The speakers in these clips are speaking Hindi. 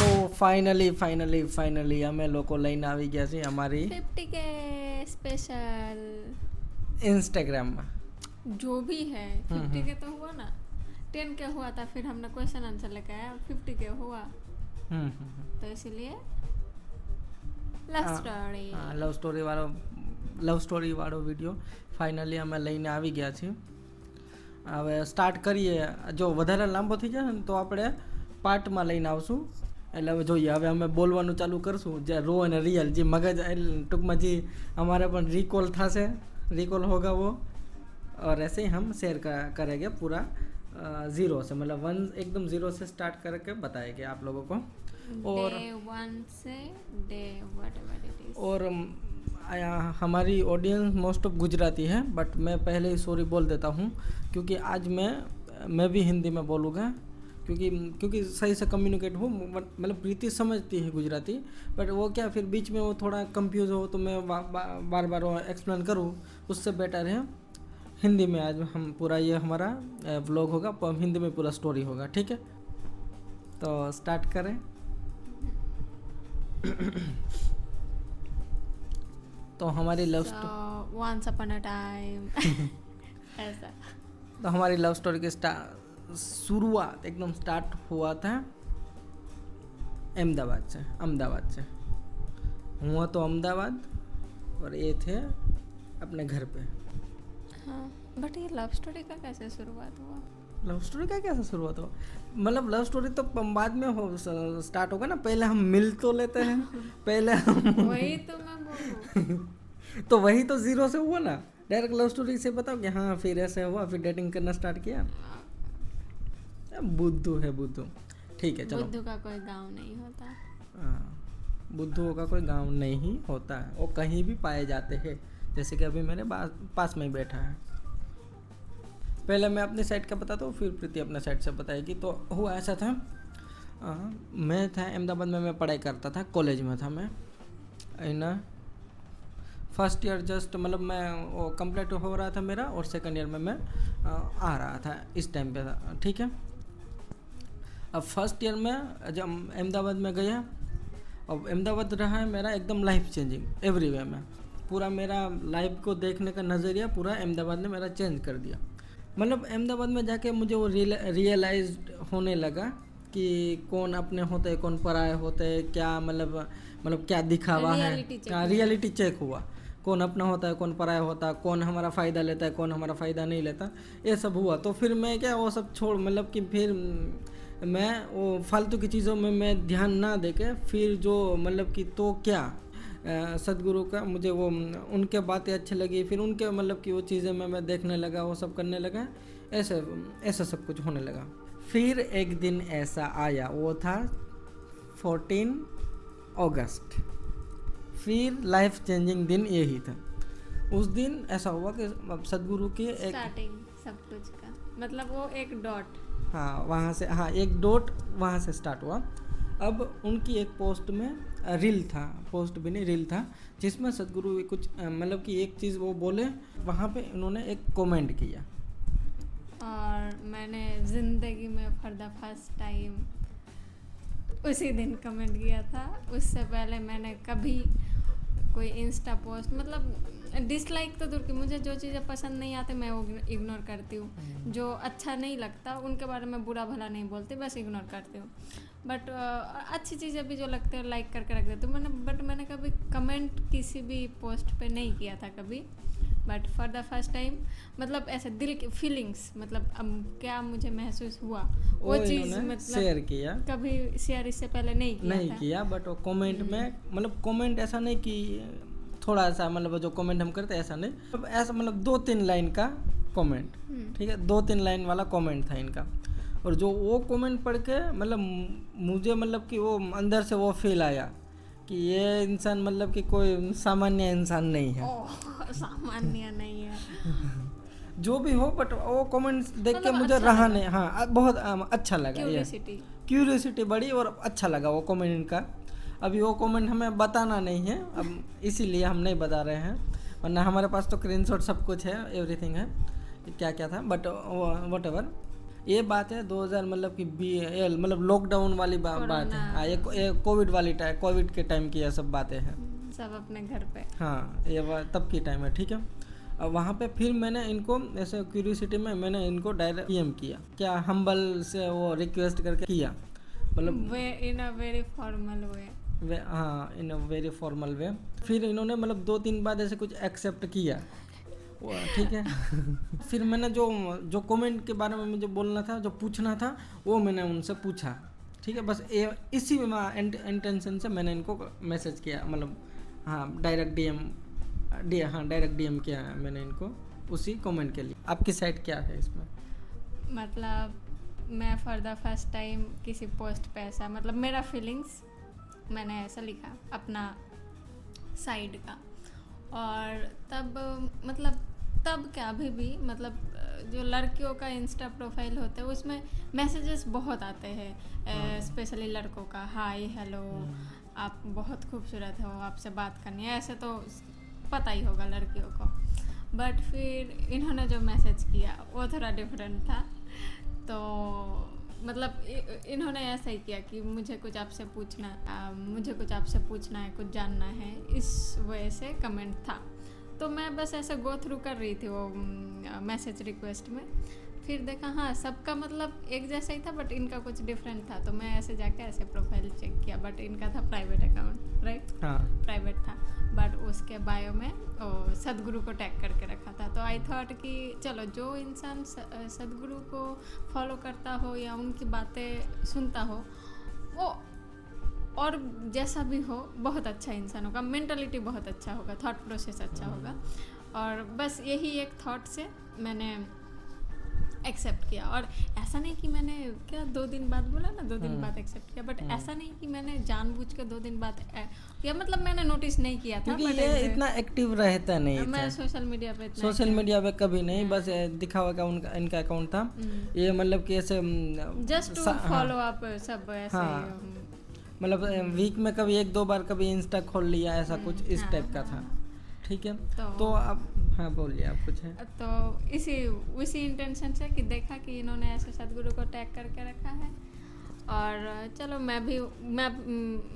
તો ફાઇનલી અમે લોકો લઈને આવી ગયા છીએ અમારી 50K स्पेशल ઇન્સ્ટાગ્રામમાં. जो भी है 50K तो हुआ ना, 10K हुआ था, फिर हमने क्वेश्चन आंसर लेके आया, 50K हुआ, तो इसीलिए लव स्टोरी લવ સ્ટોરી વાળો વિડીયો ફાઇનલી અમે લઈને આવી ગયા છીએ. હવે સ્ટાર્ટ કરીએ. જો વધારે લાંબો થઈ જાય ને તો આપણે પાર્ટમાં લઈને આવશું. એટલે હવે જોઈએ, હવે અમે બોલવાનું ચાલુ કરશું જે રો અને રિયલ, જે મગજ ટૂંકમાં જે અમારે પણ रिकॉल होगा वो, और ऐसे ही हम शेयर करेंगे पूरा ज़ीरो से, मतलब 1 एकदम ज़ीरो से स्टार्ट करके बताएंगे आप लोगों को. और डे 1 से डे व्हाटएवर इट इज. और हमारी ऑडियंस मोस्ट ऑफ गुजराती है, बट मैं पहले ही सॉरी बोल देता हूँ क्योंकि आज मैं भी हिंदी में बोलूँगा, क्योंकि सही से कम्युनिकेट हो. मतलब प्रीति समझती है गुजराती, बट वो क्या फिर बीच में वो थोड़ा कंफ्यूज हो तो मैं बार बार एक्सप्लेन करूँ, उससे बेटर है हिंदी में. आज हम पूरा ये हमारा व्लॉग होगा, हिंदी में पूरा स्टोरी होगा, ठीक है? तो स्टार्ट करें. तो हमारी love story once upon a time ऐसा. तो हमारी लव स्टोरी की शुरुआत एकदम स्टार्ट हुआ था अहमदाबाद से. हुआ तो अहमदाबाद और ये थे अपने घर पे. हाँ, बट ये लव स्टोरी का कैसे शुरुआत हुआ? लव स्टोरी का कैसे शुरुआत हुआ? मतलब लव स्टोरी तो बाद में स्टार्ट होगा ना, पहले हम मिल तो लेते हैं पहले हम वही तो मैं बोलूं. तो वही तो ज़ीरो से हुआ ना. डायरेक्ट लव स्टोरी से बताओ कि हाँ फिर ऐसे हुआ, फिर डेटिंग करना स्टार्ट किया. बुद्धू है बुद्धू. ठीक है चलो. बुद्धू का कोई गांव नहीं होता. हाँ, बुद्धुओं का कोई गांव नहीं होता है, वो कहीं भी पाए जाते हैं. जैसे कि अभी मेरे पास में ही बैठा है. पहले मैं अपनी साइड का बताता हूँ, फिर प्रीति अपने साइड से बताएगी. तो हुआ ऐसा था, मैं था अहमदाबाद में, मैं पढ़ाई करता था, कॉलेज में था मैं. ना फर्स्ट ईयर जस्ट, मतलब मैं वो कंप्लीट हो रहा था मेरा, और सेकंड ईयर में मैं आ रहा था इस टाइम पे था, ठीक है? अब फर्स्ट ईयर में जब अहमदाबाद में गया, अब अहमदाबाद रहा है मेरा एकदम लाइफ चेंजिंग एवरीवे में. पूरा मेरा लाइफ को देखने का नज़रिया पूरा अहमदाबाद ने मेरा चेंज कर दिया. मतलब अहमदाबाद में जाके मुझे वो रियलाइज होने लगा कि कौन अपने होते हैं, कौन पराये होते हैं, क्या मतलब क्या दिखावा है. रियलिटी चेक हुआ, कौन अपना होता है, कौन पराया होता है, कौन हमारा फ़ायदा लेता है, कौन हमारा फ़ायदा नहीं लेता, ये सब हुआ. तो फिर मैं क्या वो सब छोड़, मतलब कि फिर मैं वो फालतू की चीज़ों में मैं ध्यान ना देके, फिर जो मतलब कि तो क्या सदगुरु का मुझे वो उनके बातें अच्छी लगी, फिर उनके मतलब कि वो चीज़ें मैं देखने लगा, वो सब करने लगा, ऐसा सब कुछ होने लगा. फिर एक दिन ऐसा आया, वो था 14 अगस्त. फिर लाइफ चेंजिंग दिन यही था. उस दिन ऐसा हुआ कि सदगुरु की एक स्टार्टिंग सब कुछ का मतलब वो एक डॉट, हाँ वहाँ से, हाँ एक डॉट वहाँ से स्टार्ट हुआ. अब उनकी एक पोस्ट में रील था, पोस्ट भी नहीं रील था, जिसमें सदगुरु कुछ मतलब कि एक चीज़ वो बोले, वहाँ पे उन्होंने एक कमेंट किया. और मैंने ज़िंदगी में फॉर द फर्स्ट टाइम उसी दिन कमेंट किया था. उससे पहले मैंने कभी कोई इंस्टा पोस्ट, मतलब डिसलाइक तो दूर की, मुझे जो चीज़ें पसंद नहीं आती मैं वो इग्नोर करती हूँ. जो अच्छा नहीं लगता उनके बारे में बुरा भला नहीं बोलती, बस इग्नोर करती हूँ. बट अच्छी चीज़ें भी जो लगते हैं लाइक करके रख देती हूँ मैंने कभी कमेंट किसी भी पोस्ट पे नहीं किया था कभी. But for the first time मतलब ऐसे दिल की फीलिंग्स, मतलब क्या मुझे महसूस हुआ वो चीज़, मतलब शेयर किया. कभी शेयर इससे पहले नहीं किया. बट वो कमेंट में, मतलब कमेंट ऐसा नहीं कि थोड़ा सा, मतलब जो कमेंट हम करते ऐसा नहीं, ऐसा मतलब 2-3 लाइन का कमेंट, ठीक है? 2-3 लाइन वाला कमेंट था इनका. और जो वो कमेंट पढ़ के मतलब मुझे मतलब कि वो अंदर से वो फील आया कि ये इंसान मतलब कि कोई सामान्य इंसान नहीं है. सामान्य नहीं है जो भी हो, बट वो कमेंट्स देख के मुझे अच्छा रहा नहीं, हाँ बहुत अच्छा लगा. क्यूरियोसिटी बढ़ी और अच्छा लगा वो कमेंट इनका. अभी वो कमेंट हमें बताना नहीं है अब, इसीलिए हम नहीं बता रहे हैं, वरना हमारे पास तो स्क्रीनशॉट सब कुछ है, एवरीथिंग है क्या क्या था. बट वट एवर ये बात है 2000 मतलब कि मतलब लॉकडाउन वाली बात है। कोरोना। हाँ, ये कोविड वाली टाइम, कोविड के टाइम की ये सब बातें हैं। सब अपने घर पे। हाँ, ये तब की टाइम है, ठीक है। अब वहाँ पे फिर मैंने इनको ऐसे क्यूरियोसिटी में मैंने इनको डायरेक्ट पीएम किया, क्या हम्बल से वो रिक्वेस्ट करके किया, मतलब वे इन अ वेरी फॉर्मल वे। हाँ, इन अ वेरी फॉर्मल वे। फिर इन्होंने मतलब 2-3 बार ऐसे कुछ एक्सेप्ट किया, ठीक है। फिर मैंने जो कमेंट के बारे में मुझे बोलना था, जो पूछना था, वो मैंने उनसे पूछा, ठीक है। बस इसी इंटेंशन से मैंने इनको मैसेज किया, मतलब हाँ डायरेक्ट डीएम किया है मैंने इनको उसी कमेंट के लिए। आपकी साइड क्या है इसमें? मतलब मैं फॉर द फर्स्ट टाइम किसी पोस्ट पे ऐसा, मतलब मेरा फीलिंग्स मैंने ऐसा लिखा अपना साइड का। और तब क्या अभी भी मतलब जो लड़कियों का इंस्टा प्रोफाइल होता है उसमें मैसेजेस बहुत आते हैं, स्पेशली लड़कों का, हाय हेलो आप बहुत खूबसूरत हो, आपसे बात करनी है, ऐसे तो पता ही होगा लड़कियों को। बट फिर इन्होंने जो मैसेज किया वो थोड़ा डिफरेंट था। तो मतलब इन्होंने ऐसा ही किया कि मुझे कुछ आपसे पूछना है, कुछ जानना है, इस वजह से कमेंट था। तो मैं बस ऐसे गो थ्रू कर रही थी वो मैसेज रिक्वेस्ट में। फिर देखा हाँ सबका मतलब एक जैसा ही था, बट इनका कुछ डिफरेंट था। तो मैं ऐसे जाके ऐसे प्रोफाइल चेक किया, बट इनका था प्राइवेट अकाउंट, राइट? हाँ, प्राइवेट था, बट उसके बायो में सदगुरु को टैग करके रखा था। तो आई थॉट कि चलो जो इंसान सदगुरु को फॉलो करता हो या उनकी बातें सुनता हो, वो और जैसा भी हो बहुत अच्छा इंसान होगा, मेंटालिटी बहुत अच्छा होगा, थॉट प्रोसेस अच्छा होगा। और बस यही एक थॉट से मैंने एक्सेप्ट किया। और ऐसा नहीं कि मैंने क्या 2 दिन बाद बोला ना, 2 दिन बाद एक्सेप्ट किया, बट ऐसा नहीं कि मैंने जानबूझ के 2 दिन बाद या मतलब मैंने नोटिस नहीं किया था। क्योंकि ये इतना एक्टिव रहता नहीं मैं था सोशल मीडिया पे सोशल मीडिया पे कभी नहीं, बस दिखावा का इनका अकाउंट था ये, मतलब कि ऐसे जस्ट टू फॉलो अप सब ऐसे। हाँ, मतलब वीक में कभी 1-2 बार कभी इंस्टा खोल लिया, ऐसा कुछ इस टाइप का था, ठीक है। तो अब हाँ बोलिए, आप कुछ है। तो उसी इंटेंशन से कि देखा कि इन्होंने ऐसे सदगुरु को टैग करके रखा है, और चलो मैं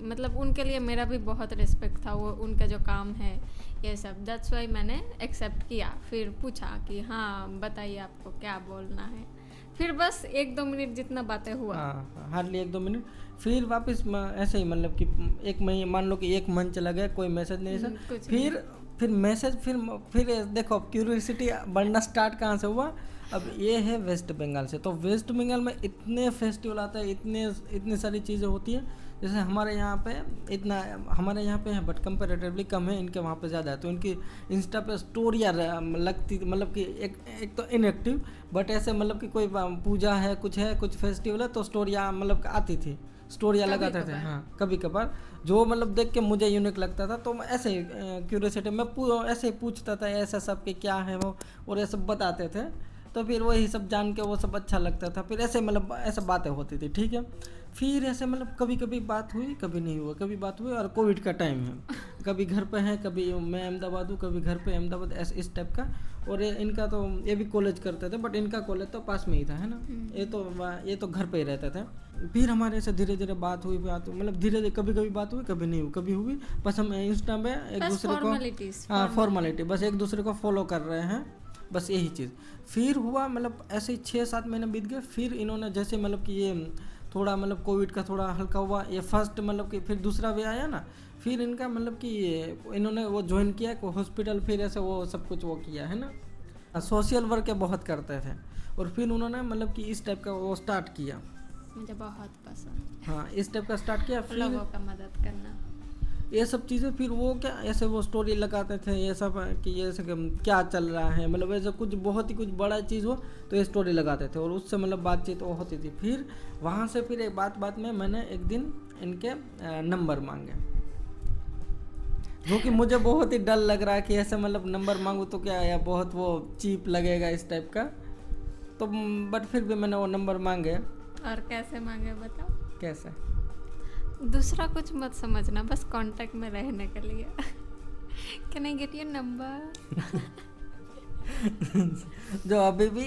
मतलब उनके लिए मेरा भी बहुत रिस्पेक्ट था, वो उनका जो काम है ये सब, दैट्स वाई मैंने एक्सेप्ट किया। फिर पूछा कि हाँ बताइए आपको क्या बोलना है। फिर बस 1-2 मिनट जितना बातें हुआ, हाँ, हार्डली 1-2 मिनट। फिर वापस ऐसे ही मतलब कि 1 महीने, मान लो कि 1 मंथ चला गया, कोई मैसेज नहीं था। फिर मैसेज, फिर देखो क्यूरियोसिटी बढ़ना स्टार्ट कहाँ से हुआ। अब ये है वेस्ट बंगाल से, तो वेस्ट बंगाल में इतने फेस्टिवल आता है, इतनी सारी चीज़ें होती है। जैसे हमारे यहाँ पे है, बट कंपेरेटिवली कम है, इनके वहाँ पे ज़्यादा है। तो इनकी इंस्टा पे स्टोरियाँ लगती, मतलब कि एक तो इनएक्टिव, बट ऐसे मतलब कि कोई पूजा है, कुछ फेस्टिवल है, तो स्टोरियाँ मतलब आती थी, स्टोरियाँ लगाते थे। हाँ, कभी कभार जो मतलब देख के मुझे यूनिक लगता था, तो मैं ऐसे क्यूरियोसिटी में ऐसे ही पूछता था, ऐसा सब के क्या है वो, और ये सब बताते थे। तो फिर वही सब जान के वो सब अच्छा लगता था। फिर ऐसे मतलब ऐसे बातें होती थी, ठीक है। फिर ऐसे मतलब कभी कभी बात हुई, कभी नहीं हुआ, कभी बात हुई। और कोविड का टाइम है, कभी घर पे है, कभी मैं अहमदाबाद हूँ, कभी घर पे अहमदाबाद, ऐसे इस टाइप का। और इनका तो ये भी कॉलेज करते थे, बट इनका कॉलेज तो पास में ही था, है ना। ये तो घर पे ही रहते थे। फिर हमारे से धीरे धीरे बात हुई, मतलब धीरे धीरे कभी कभी बात हुई, कभी नहीं हुई, कभी हुई। बस हम इंस्टा में एक दूसरे को, हाँ फॉर्मेलिटी, बस एक दूसरे को फॉलो कर रहे हैं, बस यही चीज़। फिर हुआ मतलब ऐसे ही 6-7 महीने बीत गए। फिर इन्होंने जैसे मतलब कि ये थोड़ा मतलब कोविड का थोड़ा हल्का हुआ, ये फर्स्ट मतलब कि फिर दूसरा वे आया ना, फिर इनका मतलब कि इन्होंने वो ज्वाइन किया हॉस्पिटल, फिर ऐसे वो सब कुछ वो किया है ना, सोशल वर्क बहुत करते थे। और फिर उन्होंने मतलब कि इस टाइप का वो स्टार्ट किया, मुझे बहुत पसंद। हाँ, इस टाइप का स्टार्ट किया, फिर लोगों का मदद करना, ये सब चीज़ें। फिर वो क्या ऐसे वो स्टोरी लगाते थे, ये सब कि ये सब क्या चल रहा है, मतलब ऐसे कुछ बहुत ही कुछ बड़ा चीज़ हो तो ये स्टोरी लगाते थे, और उससे मतलब बातचीत वो होती थी। फिर वहाँ से फिर एक बात में मैंने एक दिन इनके नंबर मांगे, जो कि मुझे बहुत ही डर लग रहा है कि ऐसे मतलब नंबर मांगू तो क्या या बहुत वो चीप लगेगा इस टाइप का। तो बट फिर भी मैंने वो नंबर मांगे। और कैसे मांगे बताओ? कैसे? दूसरा कुछ मत समझना, बस कांटेक्ट में रहने के लिए। Can I get your number? जो अभी भी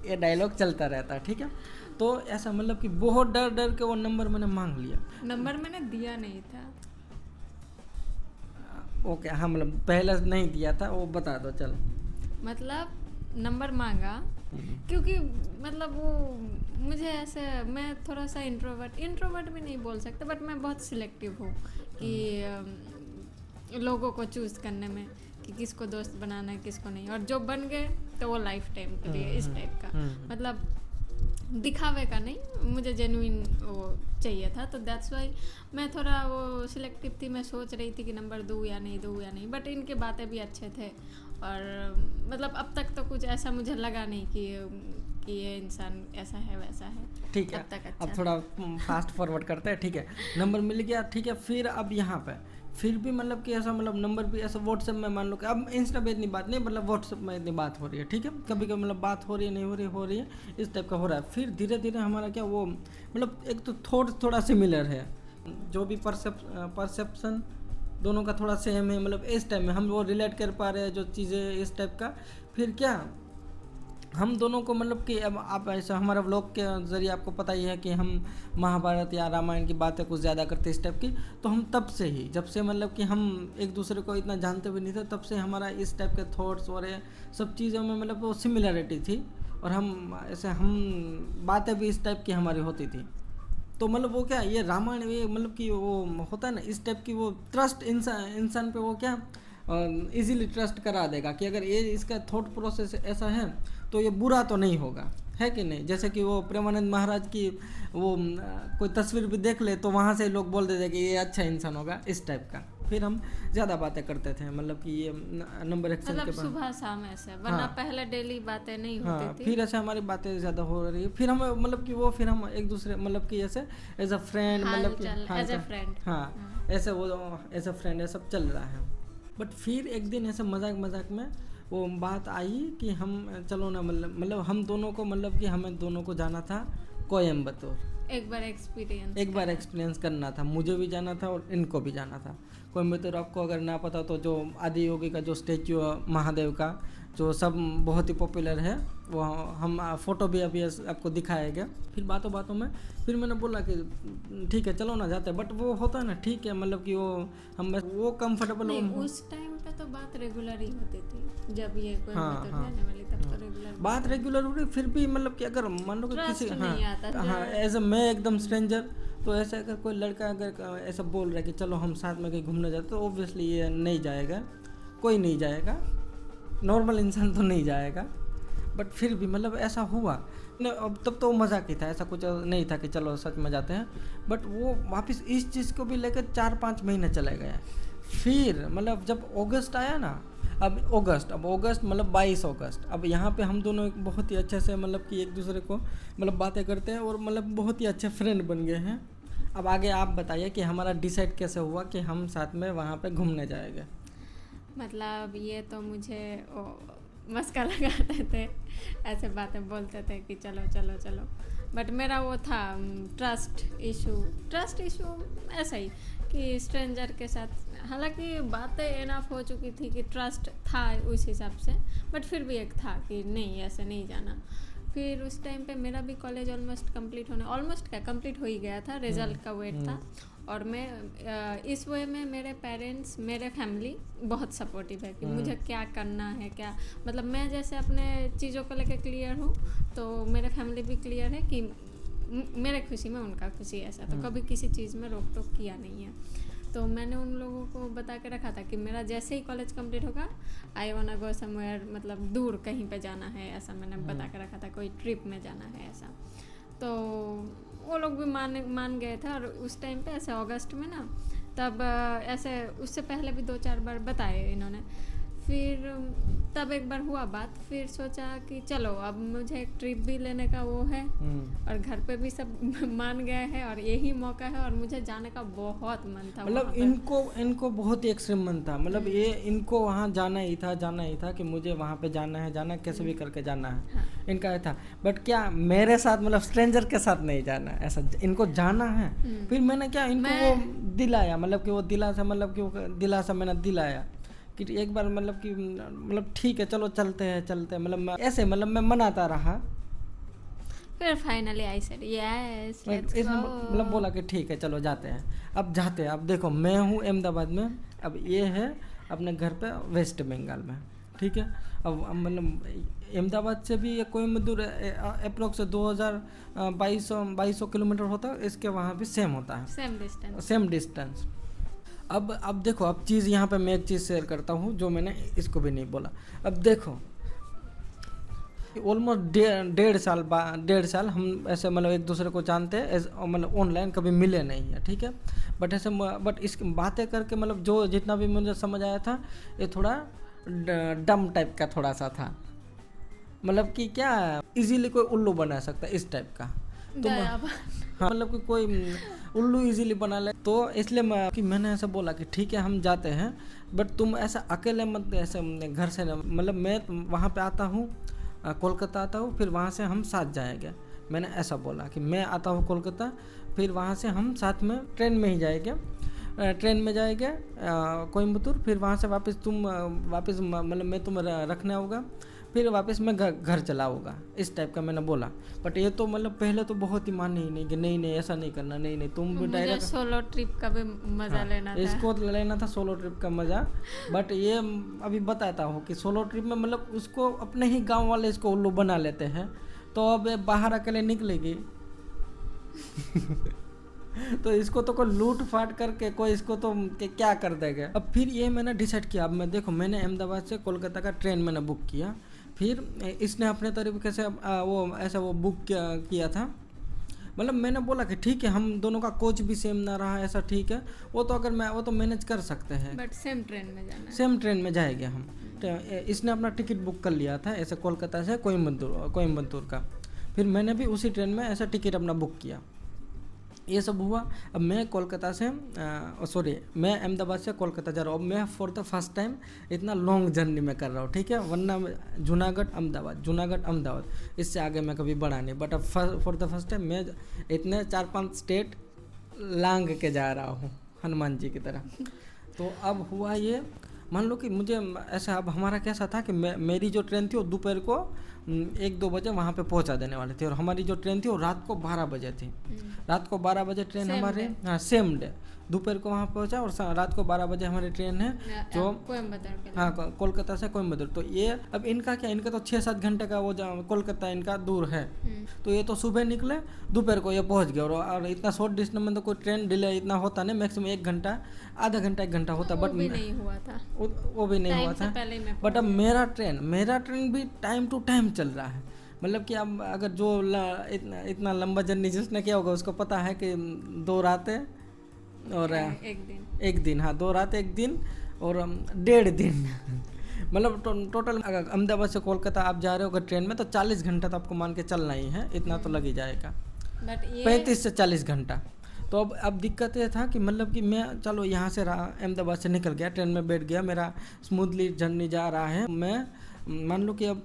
ये डायलॉग चलता रहता है, ठीक है। तो ऐसा मतलब कि बहुत डर डर के वो नंबर मैंने मांग लिया। नंबर मैंने दिया नहीं था। ओके, हाँ मतलब पहले नहीं दिया था, वो बता दो चलो। मतलब नंबर मांगा क्योंकि मतलब वो मुझे ऐसे, मैं थोड़ा सा इंट्रोवर्ट भी नहीं बोल सकते, बट मैं बहुत सिलेक्टिव हूँ कि लोगों को चूज़ करने में कि किसको दोस्त बनाना है किसको नहीं, और जो बन गए तो वो लाइफ टाइम के लिए, इस टाइप का। मतलब दिखावे का नहीं, मुझे जेन्युइन वो चाहिए था, तो दैट्स वाई मैं थोड़ा वो सिलेक्टिव थी। मैं सोच रही थी कि नंबर दूँ या नहीं, बट इनके बातें भी अच्छे थे, और मतलब अब तक तो कुछ ऐसा मुझे लगा नहीं कि ये इंसान ऐसा है वैसा है। ठीक है, अब तक अच्छा। अब थोड़ा फास्ट फॉरवर्ड करते हैं, ठीक है। नंबर मिल गया, ठीक है। फिर अब यहाँ पे फिर भी मतलब कि ऐसा मतलब नंबर भी ऐसा व्हाट्सएप में मान लो कि अब इंस्टा पे इतनी बात नहीं, मतलब व्हाट्सएप में इतनी बात हो रही है, ठीक है। कभी कभी मतलब बात हो रही है, नहीं हो रही है, इस टाइप का हो रहा है। फिर धीरे धीरे हमारा क्या वो मतलब एक तो थोड़ा सिमिलर है, जो भी परसेप्शन दोनों का थोड़ा सेम है, मतलब इस टाइप में हम वो रिलेट कर पा रहे हैं जो चीज़ें इस टाइप का। फिर क्या हम दोनों को मतलब कि अब आप ऐसा हमारा व्लॉग के ज़रिए आपको पता ही है कि हम महाभारत या रामायण की बातें कुछ ज़्यादा करते इस टाइप की। तो हम तब से ही, जब से मतलब कि हम एक दूसरे को इतना जानते भी नहीं थे, तब से हमारा इस टाइप के थॉट्स और ये सब चीज़ों में मतलब वो सिमिलरिटी थी, और हम ऐसे हम बातें भी इस टाइप की हमारी होती थी। तो मतलब वो क्या ये रामायण ये मतलब कि वो होता है ना इस टाइप की, वो ट्रस्ट इंसान पे वो क्या इजीली ट्रस्ट करा देगा कि अगर ये इसका थॉट प्रोसेस ऐसा है तो ये बुरा तो नहीं होगा, है कि नहीं। जैसे कि वो प्रेमानंद महाराज की वो कोई तस्वीर भी देख ले तो वहाँ से लोग बोल देते कि ये अच्छा इंसान होगा, इस टाइप का। फिर हम ज़्यादा बातें करते थे, मतलब कि ये नंबर एक्शन के मतलब बाद सुबह शाम ऐसे, वरना पहले डेली बातें नहीं होती थी। फिर ऐसे हमारी बातें ज़्यादा हो रही है। फिर हम मतलब कि वो फिर हम एक दूसरे मतलब कि ऐसे एज अ फ्रेंड, मतलब कि एज अ फ्रेंड, ऐसे वो एज अ फ्रेंड ये सब चल रहा है। बट फिर एक दिन ऐसे मजाक में वो बात आई कि हम चलो ना मतलब हम दोनों को मतलब कि हमें दोनों को जाना था कोयम्बतूर। एक बार एक्सपीरियंस करना था, मुझे भी जाना था और इनको भी जाना था कोयम्बतूर। आपको अगर ना पता तो जो आदि योगी का जो स्टेच्यू महादेव का जो सब बहुत ही पॉपुलर है, वो हम फ़ोटो भी अभी आपको दिखाएगा। फिर बातों में फिर मैंने बोला कि ठीक है चलो ना जाते हैं, बट वो होता है ना ठीक है मतलब कि वो कंफर्टेबल उस टाइम पे तो बात रेगुलर ही होती थी, जब ये कोयम्बतूर जाने वाली तब तो रेगुलर बात रेगुलर हो रही। फिर भी मतलब कि अगर मान लो कि किसी एज मैं एकदम स्ट्रेंजर, तो ऐसे अगर कोई लड़का अगर ऐसा बोल रहा है कि चलो हम साथ में कहीं घूमने जाते, तो ऑब्वियसली ये नहीं जाएगा, कोई नहीं जाएगा, नॉर्मल इंसान तो नहीं जाएगा। बट फिर भी मतलब ऐसा हुआ अब तब तो मजाक ही था, ऐसा कुछ नहीं था कि चलो सच में जाते हैं। बट वो वापस इस चीज़ को भी लेकर 4-5 महीने चले गए। फिर मतलब जब अगस्त आया ना, अब अगस्त मतलब 22 अगस्त, अब यहाँ पे हम दोनों बहुत ही अच्छे से मतलब कि एक दूसरे को मतलब बातें करते हैं और मतलब बहुत ही अच्छे फ्रेंड बन गए हैं। अब आगे आप बताइए कि हमारा डिसाइड कैसे हुआ कि हम साथ में वहाँ पे घूमने जाएंगे। मतलब ये तो मुझे मस्का लगाते थे, ऐसे बातें बोलते थे कि चलो चलो चलो, बट मेरा वो था ट्रस्ट इशू ऐसा ही कि स्ट्रेंजर के साथ, हालांकि बातें एनफ हो चुकी थी कि ट्रस्ट था उस हिसाब से, बट फिर भी एक था कि नहीं ऐसे नहीं जाना। फिर उस टाइम पे मेरा भी कॉलेज ऑलमोस्ट कंप्लीट हो ही गया था, रिजल्ट का वेट था, और मैं इस वे में मेरे पेरेंट्स, मेरे फैमिली बहुत सपोर्टिव है कि मुझे क्या करना है, क्या मतलब मैं जैसे अपने चीज़ों को लेकर क्लियर हूँ, तो मेरे फैमिली भी क्लियर है कि मेरे खुशी में उनका खुशी, ऐसा तो कभी किसी चीज़ में रोक टोक किया नहीं है। तो मैंने उन लोगों को बता के रखा था कि मेरा जैसे ही कॉलेज कंप्लीट होगा आई वांट गो समवेयर, मतलब दूर कहीं पे जाना है, ऐसा मैंने बता के रखा था, कोई ट्रिप में जाना है ऐसा। तो वो लोग भी मान गए थे। और उस टाइम पे ऐसे अगस्त में ना, तब ऐसे उससे पहले भी 2-4 बार बताए इन्होंने। फिर तब एक बार हुआ बात, फिर सोचा कि चलो अब मुझे एक ट्रिप भी लेने का वो है, और घर पे भी सब मान गए हैं और यही मौका है, और मुझे जाने का बहुत मन था। मतलब इनको बहुत ही एक्सट्रीम मन था, मतलब ये इनको वहाँ जाना ही था कि मुझे वहाँ पे जाना है कैसे भी करके जाना है। हाँ। इनका ये था, बट क्या मेरे साथ मतलब स्ट्रेंजर के साथ नहीं जाना, ऐसा इनको जाना है। फिर मैंने क्या इनको वो दिलाया, मतलब कि वो दिलासा मैंने दिलाया कि एक बार मतलब कि मतलब ठीक है चलो चलते हैं, मतलब मैं ऐसे मतलब मैं मनाता रहा फिर finally I said yes let's इसने गो। मतलब बोला कि ठीक है चलो जाते हैं। अब जाते हैं। अब देखो मैं हूँ अहमदाबाद में, अब ये है अपने घर पे वेस्ट बंगाल में, ठीक है। अब मतलब अहमदाबाद से भी ये कोयम्बतूर अप्रोक्स 2200 किलोमीटर होता है, इसके वहाँ भी सेम होता है, सेम डिस्टेंस। अब देखो, अब चीज़ यहाँ पे मैं एक चीज़ शेयर करता हूँ जो मैंने इसको भी नहीं बोला। अब देखो ऑलमोस्ट 1.5 साल हम ऐसे मतलब एक दूसरे को जानते हैं, मतलब ऑनलाइन कभी मिले नहीं है, ठीक है। बट ऐसे बट इस बातें करके मतलब जो जितना भी मुझे समझ आया था, ये थोड़ा डम टाइप का थोड़ा सा था, मतलब कि क्या इजीली कोई उल्लू बना सकता है इस टाइप का। तो हाँ, मतलब कि कोई उल्लू इजीली बना ले, तो इसलिए मैंने ऐसा बोला कि ठीक है हम जाते हैं, बट तुम ऐसा अकेले मत, ऐसे घर से मतलब मैं वहाँ पे आता हूँ, कोलकाता आता हूँ, फिर वहाँ से हम साथ जाएंगे। मैंने ऐसा बोला कि मैं आता हूँ कोलकाता, फिर वहाँ से हम साथ में ट्रेन में ही जाएंगे, ट्रेन में जाएंगे कोयम्बतूर, फिर वहाँ से वापस मतलब मैं तुम रखने आऊँगा, फिर वापस मैं घर चला आऊँगा, इस टाइप का मैंने बोला। बट ये तो मतलब पहले तो बहुत ही मानी ही नहीं कि नहीं ऐसा नहीं करना, नहीं तुम भी डायरेक्ट सोलो ट्रिप का भी मजा लेना था, इसको लेना था सोलो ट्रिप का मजा। बट ये अभी बताता हूँ कि सोलो ट्रिप में मतलब उसको अपने ही गांव वाले इसको उल्लू बना लेते हैं, तो अब बाहर अकेले निकलेगी तो इसको तो कोई लूट फाट करके कोई इसको तो क्या कर देगा। अब फिर ये मैंने डिसाइड किया, अब मैं देखो मैंने अहमदाबाद से कोलकाता का ट्रेन मैंने बुक किया, फिर इसने अपने तरीके से वो बुक किया था। मतलब मैंने बोला कि ठीक है हम दोनों का कोच भी सेम ना रहा, ऐसा ठीक है, वो तो मैनेज कर सकते हैं, बट सेम ट्रेन में जाना, सेम ट्रेन में जाएंगे हम। तो इसने अपना टिकट बुक कर लिया था ऐसे कोलकाता से कोयम्बतूर का, फिर मैंने भी उसी ट्रेन में ऐसा टिकट अपना बुक किया। ये सब हुआ। अब मैं कोलकाता से मैं अहमदाबाद से कोलकाता जा रहा हूँ। अब मैं फॉर द फर्स्ट टाइम इतना लॉन्ग जर्नी में कर रहा हूँ, ठीक है, वरना जूनागढ़ अहमदाबाद इससे आगे मैं कभी बढ़ा नहीं। बट अब फॉर द फर्स्ट टाइम मैं इतने 4-5 स्टेट लांग के जा रहा हूँ हनुमान जी की तरह। तो अब हुआ ये, मान लो कि मुझे ऐसा, अब हमारा कैसा था कि मेरी जो ट्रेन थी वो दोपहर को 1-2 बजे वहाँ पे पहुँचा देने वाले थे, और हमारी जो ट्रेन थी वो रात को 12 बजे थी। रात को 12 बजे ट्रेन हमारे, हाँ सेम डे दोपहर को वहाँ पहुँचा, और रात को 12 बजे हमारी ट्रेन है जो हाँ कोलकाता से कोयम्बतूर। तो ये अब इनका क्या, इनका तो 6-7 घंटे का वो कोलकाता इनका दूर है, तो ये तो सुबह निकले दोपहर को ये पहुँच गए, और इतना शॉर्ट डिस्टेंस में तो कोई ट्रेन डिले इतना होता नहीं, मैक्सिमम 1 घंटा आधा घंटा 1 घंटा होता, बट वो भी नहीं हुआ था। बट अब मेरा ट्रेन भी टाइम टू टाइम चल रहा है। मतलब कि अब अगर जो इतना लंबा जर्नी जिसने किया होगा उसको पता है कि 2 रातें और एक दिन, हाँ 2 रात 1 दिन और 1.5 दिन मतलब टोटल अहमदाबाद से कोलकाता आप जा रहे हो अगर ट्रेन में, तो 40 घंटा तो आपको मान के चलना ही है, इतना तो लग ही जाएगा, 35 से 40 घंटा। तो अब दिक्कत ये था कि मतलब कि मैं चलो यहाँ से अहमदाबाद से निकल गया, ट्रेन में बैठ गया, मेरा स्मूथली जर्नी जा रहा है। मैं मान लो कि अब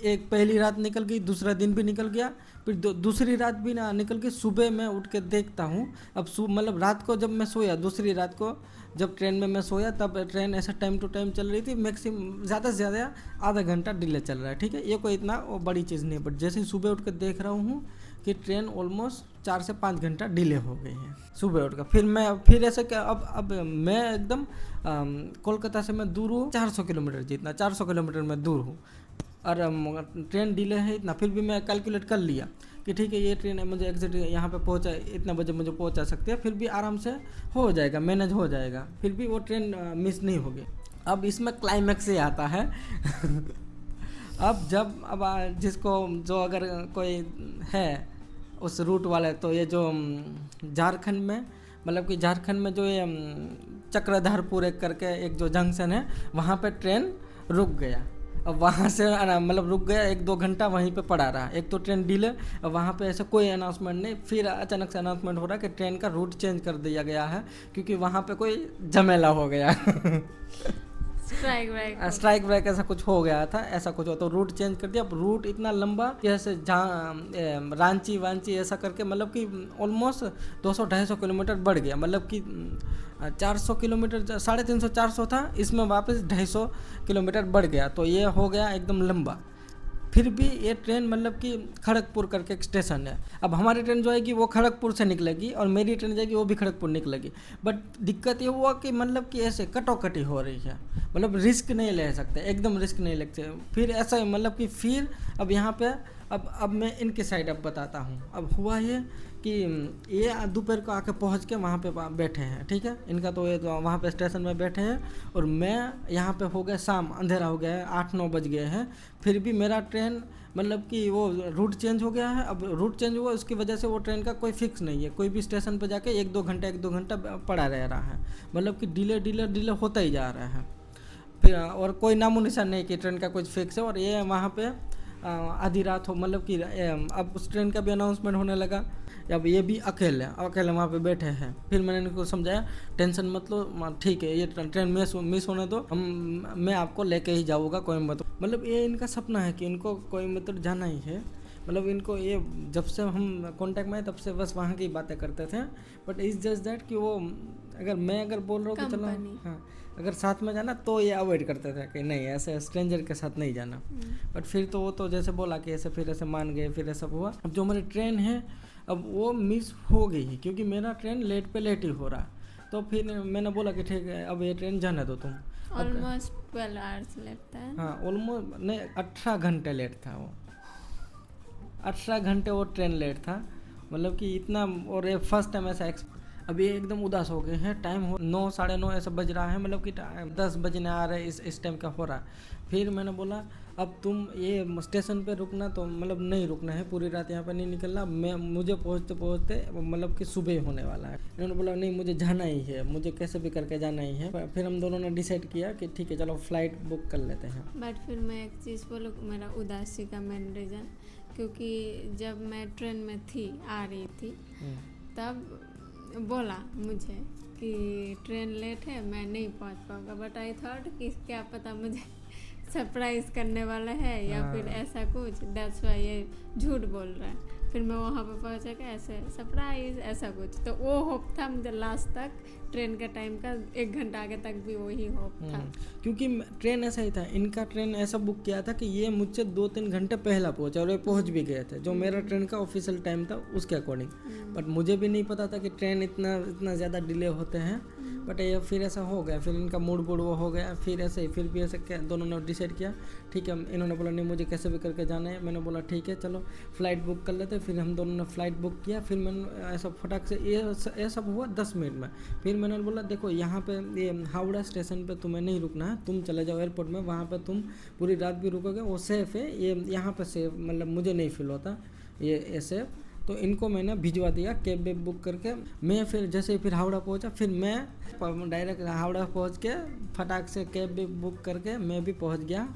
एक पहली रात निकल गई, दूसरा दिन भी निकल गया, फिर दूसरी रात भी ना निकल गई। सुबह मैं उठ के देखता हूँ, अब मतलब रात को जब मैं सोया, दूसरी रात को जब ट्रेन में मैं सोया, तब ट्रेन ऐसा टाइम टू टाइम चल रही थी, मैक्सिमम ज़्यादा से ज़्यादा आधा घंटा डिले चल रहा है, ठीक है, ये कोई इतना बड़ी चीज़ नहीं है। बट जैसे ही सुबह उठ के देख रहा हूँ कि ट्रेन ऑलमोस्ट 4 से 5 घंटा डिले हो गई है सुबह उठ कर। फिर ऐसा क्या, अब मैं एकदम कोलकाता से मैं दूर हूँ 400 किलोमीटर, जितना 400 किलोमीटर मैं दूर हूँ, और ट्रेन डिले है इतना। फिर भी मैं कैलकुलेट कर लिया कि ठीक है ये ट्रेन है मुझे एग्जैक्ट यहाँ पे पहुँचा, इतना बजे मुझे पहुँचा सकती है, फिर भी आराम से हो जाएगा, मैनेज हो जाएगा, फिर भी वो ट्रेन मिस नहीं होगी। अब इसमें क्लाइमैक्स ही आता है अब जिसको जो अगर कोई है उस रूट वाले, तो ये जो झारखंड में, मतलब कि झारखंड में जो ये चक्रधरपुर एक करके एक जो जंक्शन है, वहाँ पे ट्रेन रुक गया। अब वहाँ से मतलब रुक गया, 1-2 घंटा वहीं पे पड़ा रहा। एक तो ट्रेन डिले, अब वहाँ पे ऐसा कोई अनाउंसमेंट नहीं, फिर अचानक से अनाउंसमेंट हो रहा है कि ट्रेन का रूट चेंज कर दिया गया है, क्योंकि वहाँ पे कोई झमेला हो गया स्ट्राइक ब्रेक ऐसा कुछ हो गया था, ऐसा कुछ हो, तो रूट चेंज कर दिया। अब रूट इतना लंबा, जैसे रांची वांची ऐसा करके, मतलब कि ऑलमोस्ट 200-250 किलोमीटर बढ़ गया, मतलब कि 400 किलोमीटर 350-400 था, इसमें वापस 250 किलोमीटर बढ़ गया, तो ये हो गया एकदम लंबा। फिर भी ये ट्रेन मतलब कि खड़गपुर करके एक स्टेशन है। अब हमारी ट्रेन जो है कि वो खड़गपुर से निकलेगी और मेरी ट्रेन जाएगी वो भी खड़गपुर निकलेगी। बट दिक्कत ये हुआ कि मतलब कि ऐसे कटोकटी हो रही है, मतलब रिस्क नहीं ले सकते, एकदम रिस्क नहीं लेते। फिर ऐसा मतलब कि फिर अब यहाँ पे अब मैं इनकी साइड अब बताता हूँ। अब हुआ ये कि ये दोपहर को आके पहुँच के वहाँ पे बैठे हैं, ठीक है, इनका तो ये तो वहाँ पे स्टेशन में बैठे हैं और मैं यहाँ पे हो गया शाम, अंधेरा हो गया है, 8-9 बज गए हैं। फिर भी मेरा ट्रेन मतलब कि वो रूट चेंज हो गया है। अब रूट चेंज हुआ उसकी वजह से वो ट्रेन का कोई फिक्स नहीं है, कोई भी स्टेशन पर जाके 1-2 घंटा पड़ा रह रहा है, मतलब कि डिले होता ही जा रहा है। फिर और कोई नामो निशान नहीं कि ट्रेन का कुछ फिक्स है। और ये वहाँ पे आधी रात हो, मतलब कि अब उस ट्रेन का भी अनाउंसमेंट होने लगा। अब ये भी अकेले वहाँ पे बैठे हैं। फिर मैंने इनको समझाया टेंशन मत लो, ठीक है, ये ट्रेन मिस होने दो, मैं आपको लेके ही जाऊँगा कोयम्बतूर। मतलब ये इनका सपना है कि इनको कोयम्बतूर जाना ही है। मतलब इनको ये जब से हम कांटेक्ट में आए तब से बस वहाँ की बातें करते थे। बट इज़ जस्ट दैट कि वो अगर बोल रहा हूँ कि चलो हाँ अगर साथ में जाना तो ये अवॉइड करते थे कि नहीं ऐसे स्ट्रेंजर के साथ नहीं जाना। बट फिर तो वो तो जैसे बोला कि ऐसे फिर ऐसे मान गए, फिर ऐसा हुआ। अब जो हमारी ट्रेन है अब वो मिस हो गई क्योंकि मेरा ट्रेन लेट ही हो रहा। तो फिर मैंने बोला कि ठीक है अब ये ट्रेन जाने दो तुम। ऑलमोस्ट 12 आवर्स लेट था। हाँ ऑलमोस्ट नहीं 18 घंटे लेट था वो, 18 घंटे वो ट्रेन लेट था। मतलब कि इतना, और ये फर्स्ट टाइम ऐसा अब ये एकदम उदास हो गए हैं। टाइम हो 9 साढ़े 9 ऐसा बज रहा है, मतलब कि 10 बजने आ रहे इस टाइम का हो रहा। फिर मैंने बोला अब तुम ये स्टेशन पे रुकना तो मतलब नहीं रुकना है, पूरी रात यहाँ पर नहीं निकलना। मुझे पहुँचते मतलब कि सुबह होने वाला है। इन्होंने बोला नहीं मुझे जाना ही है, मुझे कैसे भी करके जाना ही है। फिर हम दोनों ने डिसाइड किया कि ठीक है चलो फ्लाइट बुक कर लेते हैं। बट फिर मैं एक चीज़ बोलूँ, मेरा उदासी का मेन रीज़न, क्योंकि जब मैं ट्रेन में आ रही थी तब बोला मुझे कि ट्रेन लेट है, मैं नहीं पहुंच पाऊंगा। बट आई थॉट कि क्या पता मुझे सरप्राइज करने वाला है या फिर ऐसा कुछ, दैट्स वाई ये झूठ बोल रहा है। फिर मैं वहाँ पे पहुँचा कि ऐसे सरप्राइज ऐसा कुछ, तो वो होप था मुझे लास्ट तक, ट्रेन के टाइम का 1 घंटा आगे तक भी वही होप था। क्योंकि ट्रेन ऐसा ही था, इनका ट्रेन ऐसा बुक किया था कि ये मुझसे 2-3 घंटे पहला पहुंचा और ये पहुंच भी गए थे जो मेरा ट्रेन का ऑफिशियल टाइम था उसके अकॉर्डिंग। बट मुझे भी नहीं पता था कि ट्रेन इतना ज़्यादा डिले होते हैं। बट ये फिर ऐसा हो गया, फिर इनका मूड वो हो गया। फिर ऐसे ही फिर भी ऐसे दोनों ने डिसाइड किया ठीक है। इन्होंने बोला नहीं मुझे कैसे भी करके जाना है, मैंने बोला ठीक है चलो फ्लाइट बुक कर लेते। फिर हम दोनों ने फ्लाइट बुक किया। फिर मैंने ऐसा फटाक से ये सब हुआ 10 मिनट में। फिर मैंने बोला देखो यहाँ पे ये हावड़ा स्टेशन पे तुम्हें नहीं रुकना है, तुम चले जाओ एयरपोर्ट में, वहाँ पे तुम पूरी रात भी रुकोगे, वो सेफ़ है। ये यहाँ पे सेफ मतलब मुझे नहीं फील होता ये सेफ। तो इनको मैंने भिजवा दिया कैब बुक करके। मैं फिर जैसे फिर हावड़ा पहुंचा, फिर मैं डायरेक्ट हावड़ा पहुंच के फटाक से कैब बुक करके मैं भी पहुंच गया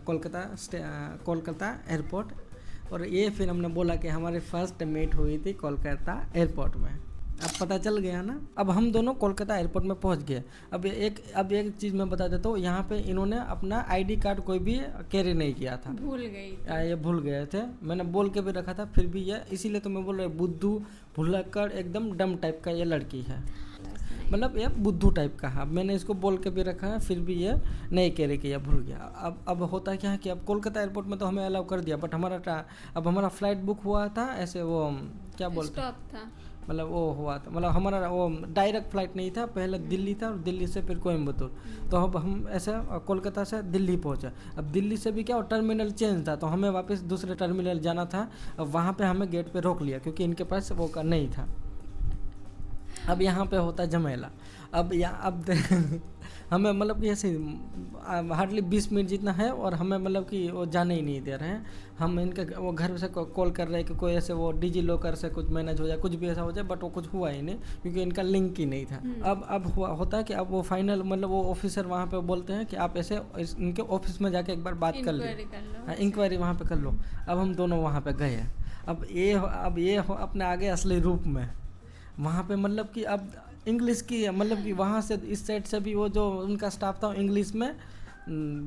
कोलकाता एयरपोर्ट। और ये फिर हमने बोला कि हमारी फर्स्ट मीट हुई थी कोलकाता एयरपोर्ट में। अब पता चल गया ना। अब हम दोनों कोलकाता एयरपोर्ट में पहुंच गए। अब एक चीज़ मैं बता देता हूँ, यहाँ पे इन्होंने अपना आईडी कार्ड कोई भी कैरी नहीं किया था, ये भूल गए थे। मैंने बोल के भी रखा था फिर भी ये, इसीलिए तो मैं बोल रहा हूँ बुद्धू भुलक्कड़ एकदम डम टाइप का ये लड़की है, मतलब ये बुद्धू टाइप का है। मैंने इसको बोल के भी रखा है फिर भी ये नहीं कैरी किया, भूल गया। अब होता क्या है कि अब कोलकाता एयरपोर्ट में तो हमें अलाउ कर दिया, बट हमारा फ्लाइट बुक हुआ था ऐसे, वो क्या बोलते हैं, मतलब वो हुआ था, मतलब हमारा वो डायरेक्ट फ्लाइट नहीं था, पहले दिल्ली था और दिल्ली से फिर कोयम्बतूर। तो अब हम ऐसे कोलकाता से दिल्ली पहुंचे। अब दिल्ली से भी क्या टर्मिनल चेंज था, तो हमें वापस दूसरे टर्मिनल जाना था। अब वहाँ पे हमें गेट पे रोक लिया क्योंकि इनके पास वो का नहीं था। अब यहाँ पे होता झमेला। अब हमें मतलब कि ऐसे हार्डली 20 मिनट जितना है और हमें मतलब कि वो जाने ही नहीं दे रहे हैं। हम इनके वो घर से कॉल कर रहे हैं कि कोई ऐसे वो डिजी लॉकर से कुछ मैनेज हो जाए, कुछ भी ऐसा हो जाए, बट वो कुछ हुआ ही नहीं क्योंकि इनका लिंक ही नहीं था। अब होता है कि अब वो फाइनल मतलब वो ऑफिसर वहाँ पे बोलते हैं कि आप ऐसे इनके ऑफिस में जाके एक बार बात कर लो, इंक्वायरी वहाँ पे कर लो। अब हम दोनों वहाँ पे गए। अब ये अपने आगे असली रूप में वहाँ पे मतलब कि अब इंग्लिश की मतलब कि वहाँ से इस साइड से भी वो जो उनका स्टाफ था इंग्लिश में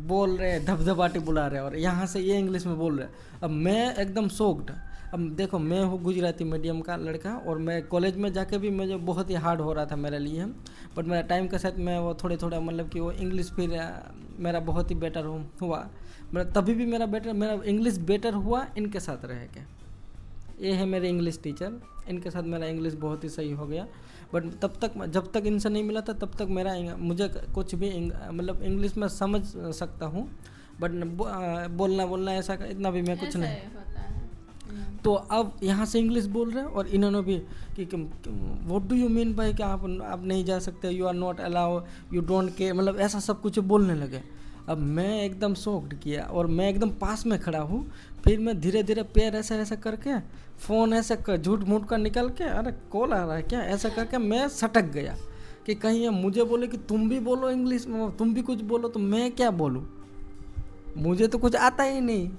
बोल रहे, धबधबाटी बुला रहे, और यहाँ से ये इंग्लिश में बोल रहे। अब मैं एकदम शॉक्ड। अब देखो मैं हूँ गुजराती मीडियम का लड़का और मैं कॉलेज में जाके भी मुझे बहुत ही हार्ड हो रहा था मेरे लिए, बट मेरा टाइम के साथ मैं वो थोड़ा मतलब कि वो इंग्लिश फिर मेरा बहुत ही बेटर हुआ, मतलब तभी भी मेरा इंग्लिश बेटर हुआ इनके साथ रह के। ये है मेरे इंग्लिश टीचर, इनके साथ मेरा इंग्लिश बहुत ही सही हो गया। बट जब तक इनसे नहीं मिला था तब तक मुझे कुछ भी मतलब इंग्लिश में समझ सकता हूँ, बट बोलना ऐसा इतना भी मैं कुछ नहीं। होता है। तो अब यहाँ से इंग्लिश बोल रहे हैं और इन्होंने भी कि what do you mean by कि आप नहीं जा सकते, you are not allow, you don't care, मतलब ऐसा सब कुछ बोलने लगे। अब मैं एकदम शॉक्ड किया और मैं एकदम पास में खड़ा हूँ। फिर मैं धीरे धीरे पैर ऐसा करके फ़ोन ऐसे झूठ मूठ का निकल के, अरे कॉल आ रहा है क्या, ऐसा करके मैं सटक गया कि कहीं ये मुझे बोले कि तुम भी बोलो इंग्लिश में, तुम भी कुछ बोलो, तो मैं क्या बोलूँ, मुझे तो कुछ आता ही नहीं।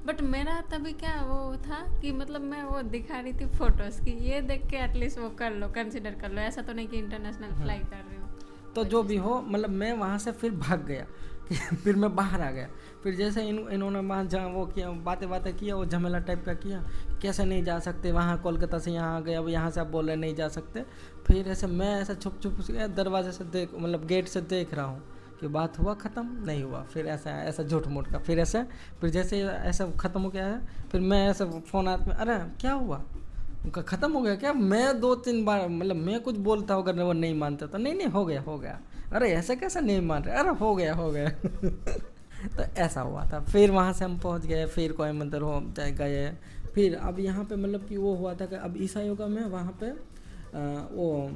बट मेरा तभी क्या वो था कि मतलब मैं वो दिखा रही थी फोटोज की, ये देख के एटलीस्ट वो कर लो, कंसिडर कर लो, ऐसा तो नहीं कि इंटरनेशनल फ्लाई कर रही हूँ। तो जो भी हो, मतलब मैं वहाँ से फिर भाग गया कि फिर मैं बाहर आ गया। फिर जैसे इन्होंने वहाँ जहाँ वो किया, बातें किया, वो झमेला टाइप का किया, कैसे नहीं जा सकते वहाँ, कोलकाता से यहाँ आ गए, अब यहाँ से आप बोल रहे नहीं जा सकते। फिर ऐसे मैं ऐसा छुप दरवाजे से मतलब गेट से देख रहा हूँ कि बात हुआ ख़त्म, नहीं हुआ। फिर ऐसा झूठ मूठ का फिर जैसे ऐसा ख़त्म हो गया है, फिर मैं ऐसा फ़ोन हाथ में, अरे क्या हुआ, उनका ख़त्म हो गया क्या। मैं 2-3 बार मतलब मैं कुछ बोलता हूँ, अगर वो नहीं मानता तो नहीं हो गया, अरे ऐसा कैसा नहीं मान रहे, अरे हो गया तो ऐसा हुआ था। फिर वहाँ से हम पहुँच गए, फिर कोयम्बतूर गए। फिर अब यहाँ पे मतलब कि वो हुआ था कि अब ईसाइयों का मैं वहाँ पे वो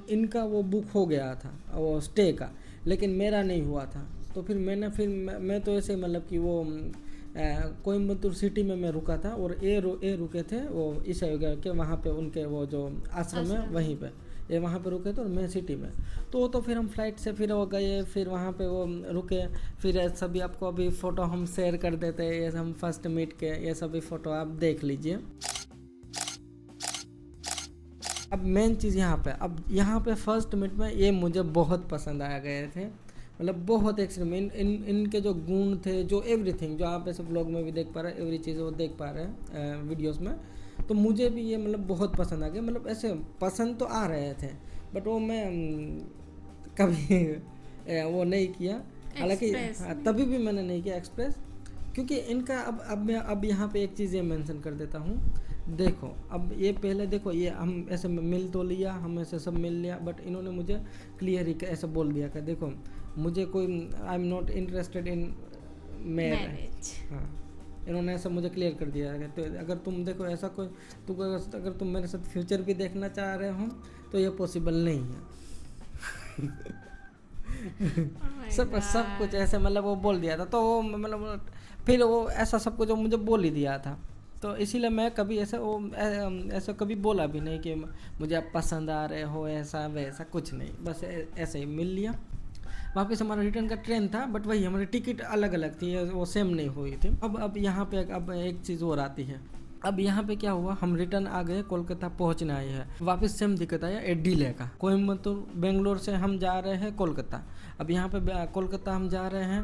इनका वो बुक हो गया था वो स्टे का, लेकिन मेरा नहीं हुआ था। तो फिर मैं तो ऐसे मतलब कि वो कोयम्बतूर सिटी में मैं रुका था और ये रुके थे वो ईसाई के वहाँ पे, उनके वो जो आश्रम है वहीं पे, ये वहाँ पे रुके थे और मैं सिटी में। तो फिर हम फ्लाइट से फिर वो गए, फिर वहाँ पे वो रुके। फिर सभी आपको अभी फ़ोटो हम शेयर कर देते हैं, ये हम फर्स्ट मीट के ये सभी फ़ोटो आप देख लीजिए। अब मेन चीज़ यहाँ पे फर्स्ट मीट में ये मुझे बहुत पसंद आ गए थे, मतलब बहुत एक्सट्रीम। इनके जो गुण थे, जो एवरीथिंग, जो आप ऐसे ब्लॉग में भी देख पा रहे हैं, एवरी चीज़ वो देख पा रहे हैं वीडियोस में, तो मुझे भी ये मतलब बहुत पसंद आ गया। मतलब ऐसे पसंद तो आ रहे थे, बट वो मैं कभी वो नहीं किया, हालांकि तभी भी मैंने नहीं किया एक्सप्रेस, क्योंकि इनका अब यहाँ पे एक चीज़ ये मेंशन कर देता हूँ। देखो अब ये पहले देखो, ये हम ऐसे मिल तो लिया, हम ऐसे सब मिल लिया, बट इन्होंने मुझे क्लियर ही ऐसे बोल दिया कि देखो मुझे कोई, I am not interested in marriage. हाँ, इन्होंने ऐसा मुझे क्लियर कर दिया है। तो अगर तुम देखो ऐसा कोई, तो अगर तुम मेरे साथ फ्यूचर भी देखना चाह रहे हो तो ये पॉसिबल नहीं है। सब कुछ ऐसे मतलब वो बोल दिया था। तो वो मतलब फिर वो ऐसा सब कुछ मुझे बोल ही दिया था, तो इसीलिए मैं कभी ऐसा कभी बोला भी नहीं कि मुझे आप पसंद आ रहे हो, ऐसा वैसा कुछ नहीं, बस ऐसे ही मिल लिया। वापस हमारा रिटर्न का ट्रेन था, बट वही हमारी टिकट अलग अलग थी, वो सेम नहीं हुई थी। अब यहाँ पे अब एक चीज़ और आती है। अब यहाँ पे क्या हुआ, हम रिटर्न आ गए, कोलकाता पहुँचने आए हैं, वापस सेम दिक्कत आया एक डिले का। कोयम्बतूर बेंगलोर से हम जा रहे हैं कोलकाता, अब यहाँ पे कोलकाता हम जा रहे हैं,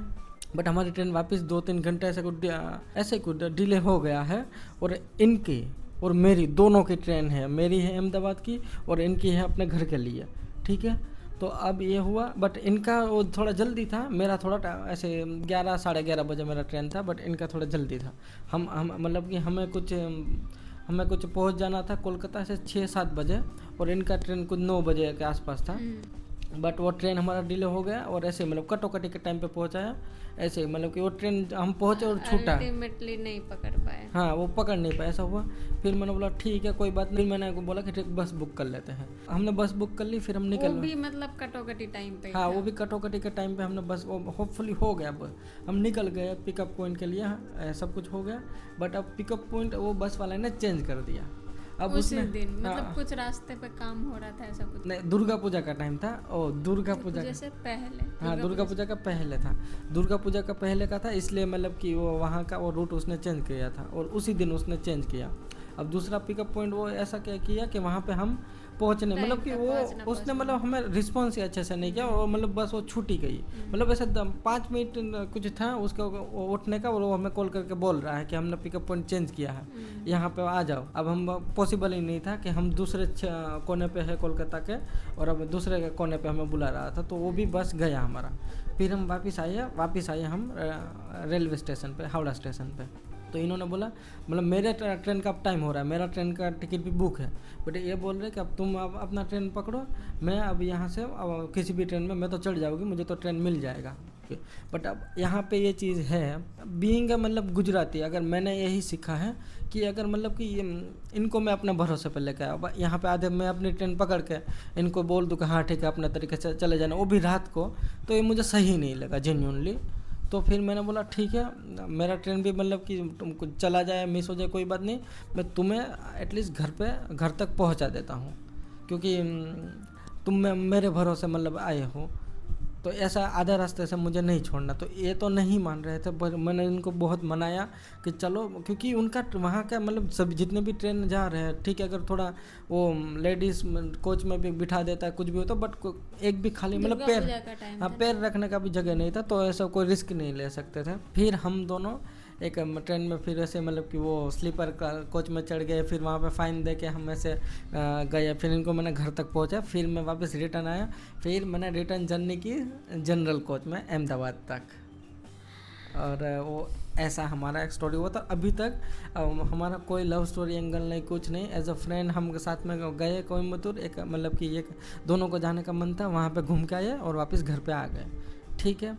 बट हमारी ट्रेन वापस 2-3 घंटे ऐसे कुछ डिले हो गया है। और इनकी और मेरी दोनों की ट्रेन है, मेरी है अहमदाबाद की और इनकी है अपने घर के लिए, ठीक है। तो अब ये हुआ, बट इनका वो थोड़ा जल्दी था, मेरा थोड़ा ऐसे 11 साढ़े 11 बजे मेरा ट्रेन था, बट इनका थोड़ा जल्दी था। हम मतलब कि हमें कुछ पहुंच जाना था कोलकाता से 6-7 बजे, और इनका ट्रेन कुछ 9 बजे के आसपास था, बट वो ट्रेन हमारा डिले हो गया और ऐसे मतलब कटोकटी के टाइम पे पहुंचाया। ऐसे मतलब कि वो ट्रेन हम पहुंचे और छूटा, अल्टीमेटली नहीं पकड़ पाए। हाँ, वो पकड़ नहीं पाया, ऐसा हुआ। फिर मैंने बोला ठीक है कोई बात नहीं, मैंने बोला कि ठीक बस बुक कर लेते हैं। हमने बस बुक कर ली, फिर हम निकल, वो भी मतलब कटोकटी टाइम पे। हाँ, वो भी कटोकटी के टाइम पे हमने बस, वो होपफुली हो गया, हम निकल गए पिकअप पॉइंट के लिए, सब कुछ हो गया। बट अब पिकअप पॉइंट वो बस वाले ने चेंज कर दिया। अब उसी दिन मतलब कुछ रास्ते पे काम हो रहा था, ऐसा कुछ नहीं, दुर्गा पूजा का टाइम था। ओ दुर्गा पूजा जैसे पहले, हाँ, दुर्गा पूजा का पहले था, दुर्गा पूजा का पहले का था, इसलिए मतलब कि वो वहाँ का वो रूट उसने चेंज किया था और उसी दिन उसने चेंज किया। अब दूसरा पिकअप पॉइंट वो ऐसा क्या किया कि वहाँ पे हम पहुंचने टाइम मतलब कि पे वो पहुंचना, उसने पहुंचना। मतलब हमें रिस्पॉन्स ही अच्छे से नहीं किया और मतलब बस वो छूट ही गई। मतलब ऐसे 5 मिनट कुछ था उसका वो उठने का और वो हमें कॉल करके बोल रहा है कि हमने पिकअप पॉइंट चेंज किया है, यहाँ पे आ जाओ। अब हम पॉसिबल ही नहीं था कि हम दूसरे कोने पे है कोलकाता के और अब दूसरे कोने पे हमें बुला रहा था, तो वो भी बस गया हमारा। फिर हम वापस आए हम रेलवे स्टेशन पे, हावड़ा स्टेशन पे। तो इन्होंने बोला मतलब मेरे ट्रेन का अब टाइम हो रहा है, मेरा ट्रेन का टिकट भी बुक है, बट ये बोल रहे कि अब तुम अब अपना ट्रेन पकड़ो, मैं अब यहाँ से अब किसी भी ट्रेन में मैं तो चढ़ जाऊँगी, मुझे तो ट्रेन मिल जाएगा। बट अब यहाँ पे ये चीज़ है, बीइंग मतलब गुजराती, अगर मैंने यही सीखा है कि अगर मतलब कि इनको मैं अपने भरोसे पर लेकर आया, अब यहाँ पे आधे मैं अपनी ट्रेन पकड़ के इनको बोल दूँ कि हाँ ठीक है अपने तरीके से चले जाना, वो भी रात को, तो ये मुझे सही नहीं लगा जेन्यूनली। तो फिर मैंने बोला ठीक है, मेरा ट्रेन भी मतलब कि तुमको चला जाए मिस हो जाए कोई बात नहीं, मैं तुम्हें एटलीस्ट घर तक पहुंचा देता हूँ, क्योंकि तुम मेरे भरोसे मतलब आए हो, तो ऐसा आधे रास्ते से मुझे नहीं छोड़ना। तो ये तो नहीं मान रहे थे, पर मैंने इनको बहुत मनाया कि चलो, क्योंकि उनका वहाँ का मतलब सब जितने भी ट्रेन जा रहे हैं ठीक है, अगर थोड़ा वो लेडीज़ कोच में भी बिठा देता है कुछ भी होता, बट एक भी खाली मतलब दुर्गा पूजा का टाइम हाँ था पैर रखने का भी जगह नहीं था, तो ऐसा कोई रिस्क नहीं ले सकते थे। फिर हम दोनों एक ट्रेन में फिर ऐसे मतलब कि वो स्लीपर कोच में चढ़ गए, फिर वहाँ पे फ़ाइन दे के हम ऐसे गए, फिर इनको मैंने घर तक पहुँचा, फिर मैं वापस रिटर्न आया, फिर मैंने रिटर्न जर्नी की जनरल कोच में अहमदाबाद तक। और वो ऐसा हमारा एक स्टोरी हुआ था। अभी तक हमारा कोई लव स्टोरी एंगल नहीं, कुछ नहीं। एज अ फ्रेंड हम साथ में गए कोयम्बतूर, एक मतलब कि एक दोनों को जाने का मन था, वहाँ पे घूम के आए और वापस घर पे आ गए, ठीक है।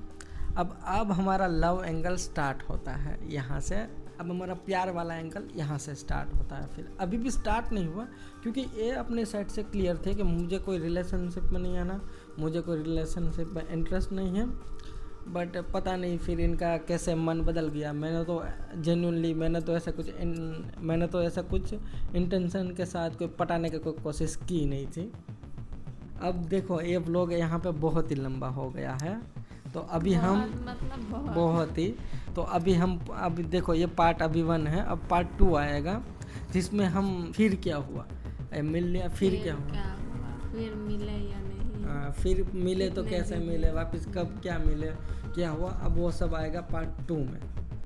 अब हमारा लव एंगल स्टार्ट होता है यहाँ से, अब हमारा प्यार वाला एंगल यहाँ से स्टार्ट होता है। फिर अभी भी स्टार्ट नहीं हुआ, क्योंकि ये अपने साइड से क्लियर थे कि मुझे कोई रिलेशनशिप में नहीं आना, मुझे कोई रिलेशनशिप में इंटरेस्ट नहीं है। बट पता नहीं फिर इनका कैसे मन बदल गया। मैंने तो जेन्युइनली मैंने तो ऐसा कुछ इंटेंशन के साथ कोई पटाने की कोई कोशिश की नहीं थी। अब देखो ये व्लॉग यहाँ पे बहुत ही लंबा हो गया है, तो अभी हम मतलब बहुत ही, तो अभी देखो ये पार्ट अभी 1 है, अब पार्ट 2 आएगा, जिसमें हम फिर क्या हुआ, मिल लिया, फिर क्या हुआ, फिर मिले या नहीं, फिर मिले तो कैसे मिले, वापस कब क्या मिले, क्या हुआ, अब वो सब आएगा पार्ट 2 में।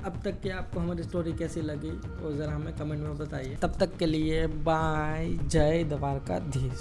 अब तक की आपको हमारी स्टोरी कैसी लगी वो ज़रा हमें कमेंट में बताइए। तब तक के लिए बाय, जय द्वारकाधीश।